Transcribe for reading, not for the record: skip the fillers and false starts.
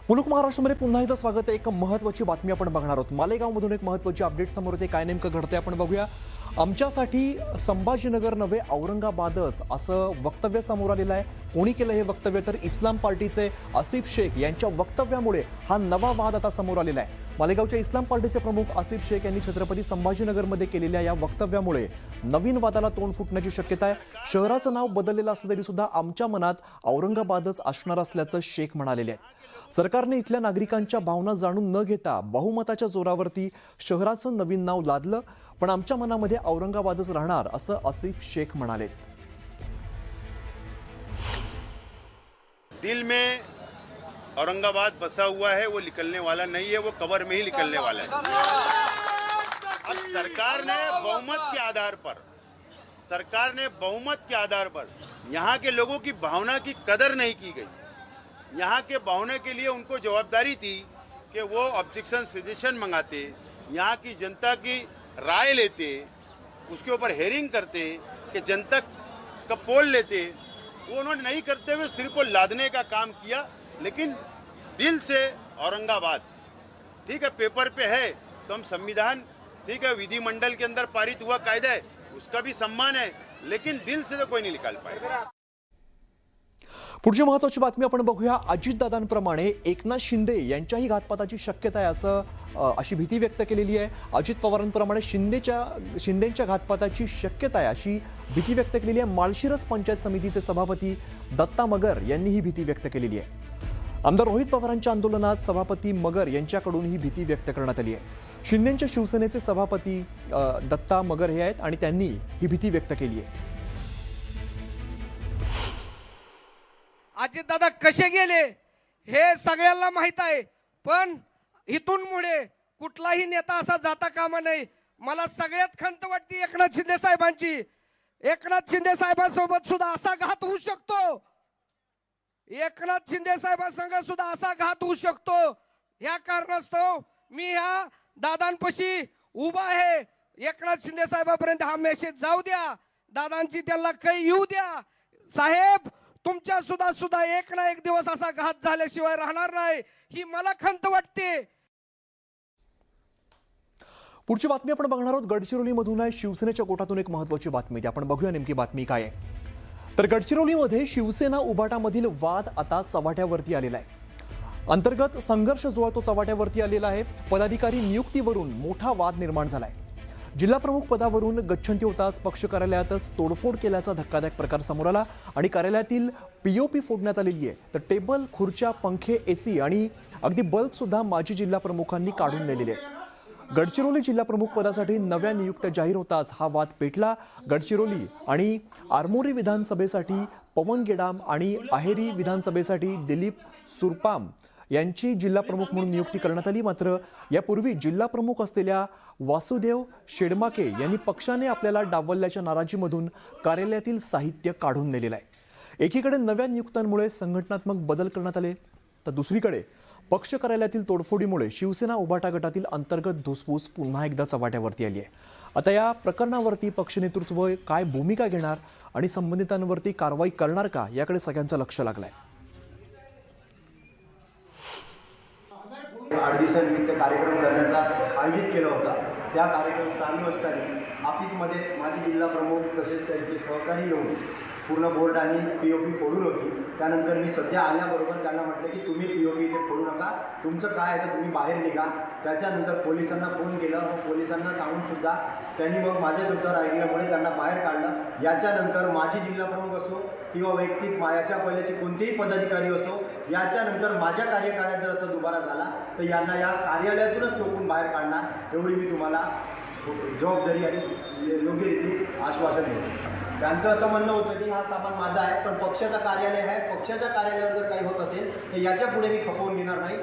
मुलुक महाराष्ट्रामध्ये पुन्हा एकदा स्वागत आहे। एक महत्त्वाची बातमी आपण बघणार आहोत। मालेगावमधून एक महत्त्वाची अपडेट समोर येते। काय नेमकं घडतंय आपण बघूया। आमच्यासाठी संभाजीनगर नव्हे औरंगाबादच असं वक्तव्य समोर आलेलं आहे। कोणी केलं हे वक्तव्य? तर इस्लाम पार्टीचे आसिफ शेख यांच्या वक्तव्यामुळे हा नवा वाद आता समोर आलेला आहे। मालेगावच्या इस्लाम पार्टीचे प्रमुख आसिफ शेख यांनी छत्रपती संभाजीनगरमध्ये केलेल्या या वक्तव्यामुळे नवीन वादाला तोंड फुटण्याची शक्यता आहे। शहराचं नाव बदललेलं असलं तरी सुद्धा आमच्या मनात औरंगाबादच असणार असल्याचं शेख म्हणालेले आहेत। सरकारने इथल्या नागरिकांच्या भावना जाणून न घेता बहुमताच्या जोरावरती शहराचं नवीन नाव लादलं, पण आमच्या मनामध्ये औरंगाबादच राहणार असं आसिफ शेख म्हणाले। दिल में औरंगाबाद बसा हुआ है, वो निकलने वाला नहीं है, वो कब्र में ही निकलने वाला है। अब सरकार ने बहुमत के आधार पर यहाँ के लोगों की भावना की कदर नहीं की गई। यहाँ के भावना के लिए उनको जवाबदारी थी कि वो ऑब्जेक्शन सजेशन मंगाते, यहाँ की जनता की राय लेते, उसके ऊपर हेयरिंग करते, कि जनता का पोल लेते। वो उन्होंने नहीं करते हुए सिर्फ वो लादने का काम किया। लेकिन दिल से औरंगाबाद, ठीक है, पेपर पे है तो हम संविधान, ठीक है, विधिमंडल के अंदर पारित हुआ कायदा है, उसका भी सम्मान है, लेकिन दिल से तो कोई नहीं निकाल पाएगा। पुढची महत्त्वाची बातमी आपण बघूया। अजितदादांप्रमाणे एकनाथ शिंदे यांच्याही घातपाताची शक्यता आहे अशी भीती व्यक्त केलेली आहे। अजित पवारांप्रमाणे शिंदेच्या घातपाताची शक्यता आहे अशी भीती व्यक्त केलेली आहे। माळशिरस पंचायत समितीचे सभापती दत्ता मगर यांनी ही भीती व्यक्त केलेली आहे। आमदार रोहित पवारांच्या आंदोलनात सभापती मगर यांच्याकडून ही भीती व्यक्त करण्यात आली आहे। शिंदेच्या शिवसेनेचे सभापती दत्ता मगर हे आहेत आणि त्यांनी ही भीती व्यक्त केली आहे। अजितदादा कसे गेले हे सगळ्यांना माहित आहे, पण इथून पुढे कुठलाही नेता असा जाता कामा नये। मला सगळ्यात खंत वाटते एकनाथ शिंदे साहेबांची। एकनाथ शिंदे साहेबांसोबत सुद्धा असा घात होऊ शकतो, एकनाथ शिंदे साहेबांसंग सुद्धा असा घात होऊ शकतो। या कारणास्तव मी ह्या दादांपाशी उभा आहे। एकनाथ शिंदे साहेबांपर्यंत हा मेसेज जाऊ द्या, दादांची त्यांना काही येऊ द्या। साहेब, तुमच्या सुद्धा एक ना एक दिवस असा घात झाल्याशिवाय राहणार नाही, ही मला खंत वाटते। पुढची बातमी आपण बघणार आहोत। गडचिरोलीमधून आहे शिवसेनेच्या गोटातून एक महत्त्वाची बातमी, आपण बघूया नेमकी बातमी काय आहे। तर गडचिरोलीमध्ये शिवसेना उभाटामधील वाद आता चव्हाट्यावरती आलेला आहे। अंतर्गत संघर्ष जो आहे तो चव्हाट्यावरती आलेला आहे। पदाधिकारी नियुक्तीवरून मोठा वाद निर्माण झालाय। जिल्हा प्रमुख पदावरून गच्छंती होताच पक्ष कार्यालयातच तोडफोड केल्याचा धक्कादायक प्रकार समोर आला आणि कार्यालयातील पीओपी फोडण्यात आलेली आहे। तर टेबल, खुर्च्या, पंखे, एसी आणि अगदी बल्ब सुद्धा माजी जिल्हा प्रमुखांनी काढून नेलेले आहेत। गडचिरोली जिल्हा प्रमुख पदासाठी नव्या नियुक्त्या जाहीर होताच हा वाद पेटला। गडचिरोली आणि आरमोरी विधानसभेसाठी पवन गेडाम आणि अहेरी विधानसभेसाठी दिलीप सुरपाम यांची जिल्हा प्रमुख म्हणून नियुक्ती करण्यात आली। मात्र यापूर्वी जिल्हा प्रमुख असलेल्या वासुदेव शेडमाके यांनी पक्षाने आपल्याला डावलल्याच्या नाराजीमधून कार्यालयातील साहित्य काढून नेलेलं आहे। एकीकडे नव्या नियुक्त्यांमुळे संघटनात्मक बदल करण्यात आले, तर दुसरीकडे पक्ष कार्यालयातील तोडफोडीमुळे शिवसेना उभाटा गटातील अंतर्गत धुसफूस पुन्हा एकदा चव्हाट्यावरती आली आहे। आता या प्रकरणावरती पक्ष नेतृत्व काय भूमिका घेणार आणि संबंधितांवरती कारवाई करणार का, याकडे सगळ्यांचं लक्ष लागलंय। 8 दिवसांनिमित्त कार्यक्रम करण्याचा आयोजित केला होता। त्या कार्यक्रम चालू असताना ऑफिसमध्ये माजी जिल्हा प्रमुख तसेच त्यांचे सहकारी येऊन पूर्ण बोर्ड आणि पीओपी फोडून होती। त्यानंतर मी सध्या आल्याबरोबर त्यांना म्हटलं की तुम्ही पीओपी इथे फोडू नका, तुमचं काय आहे तर तुम्ही बाहेर निघा। त्याच्यानंतर पोलिसांना फोन केला, पोलिसांना सांगूनसुद्धा त्यांनी मग माझ्या शब्दावर ऐकल्यामुळे त्यांना बाहेर काढलं। याच्यानंतर माजी जिल्हा प्रमुख असो किंवा वैयक्तिक याच्या पहिल्याचे कोणतेही पदाधिकारी असो, याच्यानंतर माझ्या कार्यकाळात जर असा दुबारा झाला तर यांना या कार्यालयातूनच टोकून बाहेर काढणार, एवढी मी तुम्हाला जबाबदारी आणि योग्यरीती आश्वासन देतो। त्यांचं असं म्हणणं होतं की हा सामान माझा आहे, पण पक्षाचं कार्यालय आहे, पक्षाच्या कार्यालयावर जर काही होत असेल तर याच्या पुढे मी खपवून घेणार नाही।